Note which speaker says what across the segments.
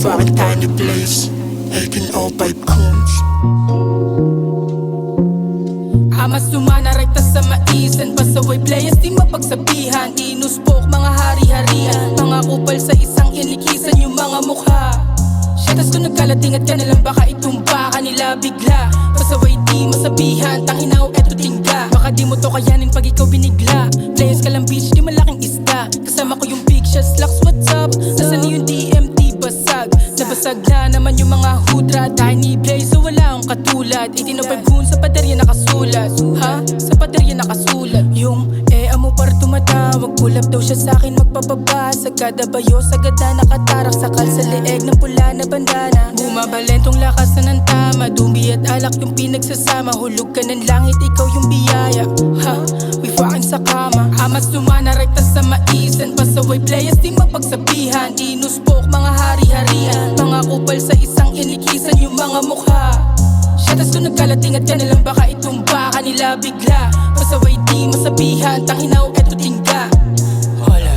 Speaker 1: fucking tiny place, making all by coons.
Speaker 2: Amas lumana rekta sa maisan, pasaway players di mapagsabihan. Inuspok mga hari-harian, mga kupal sa isang inikisan yung mga mukha. Shatas ko nagkalating at ka nalang baka itumba ka nila bigla. Pasaway di masabihan, tanginaw eto tingga. Baka di mo to kayanin pag ikaw binigla. Players ka lang bitch, di malaking isda. Kasama ko yung big shots, locks, what's up? Nasaan yung DMT basag? Nabasag na naman yung mga hudra. Dahil ni Blaze so wala akong katulad. 1805 gun sa paderya nakasulat. Ha? Sa paderya nakasulat. Yung amo par tumatawag, pull up daw siya sa'kin magpapaba. Sagada bayo, sagada nakatarak. Sakal sa leeg ng pula na bandana. Bumabalentong lakas na ng tama. Dumi at alak yung pinagsasama. Hulog ka ng langit, ikaw yung biyaya. Ha? We fucking sa kama. Amas lumana rekta sa maisan, pasaway players di mapagsabihan. Inuspok mga hari-harian, mga kupal sa isang inikisan yung mga mukha. Shatas ko nagkalating at ka nalang baka itumba ka nila bigla. Pasaway di masabihan, tanginaw eto tingga.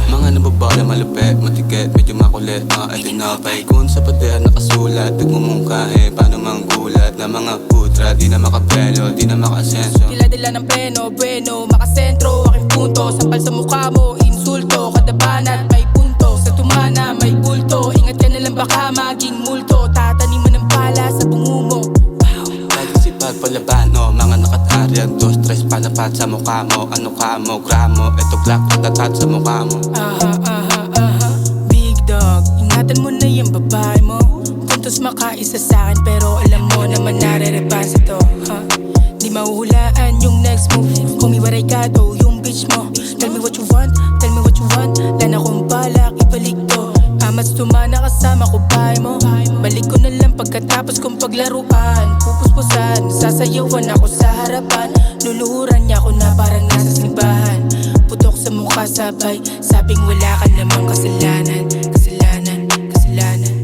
Speaker 3: Mga nababala malupit, matikit, medyo makulit. Mga itinapay kung sa pader nakasulat. Nagmumungkahe, paano manggulat na mga putra. Di na makapelo, di na makasenso.
Speaker 2: Dila-dila ng pleno, bueno, makasentro. Aking punto, sampal sa mukha mo. Insulto, kadabanat, may punto. Sa tumana, may bulto. Ingat ka nalang baka maging multo. Tataniman ng pala sa bungo mo.
Speaker 3: Sipag palabano, mga nakataryan. 2-3 palapat sa mukha mo. Ano ka mo, gramo, eto clock, tatat sa mukha mo.
Speaker 2: Big dog, ingatan mo na yung babae mo. Puntos makaisa sa'kin pero alam mo naman narerepan sa to, Di mahuhulaan yung next move. Kumiwaray ka to, yung bitch mo. Tell me what you want, tell me what you want. Lana kong balak, ibalik to. Amas tumana kasama ko bahay mo. Balik ko na lang pagkatapos kong paglaruan. Pupuspusan, sasayawan ako sa harapan. Luluhuran niya ako na parang nasa simbahan. Putok sa mukha sabay, sabing wala ka namang kasalanan. Kasalanan, kasalanan.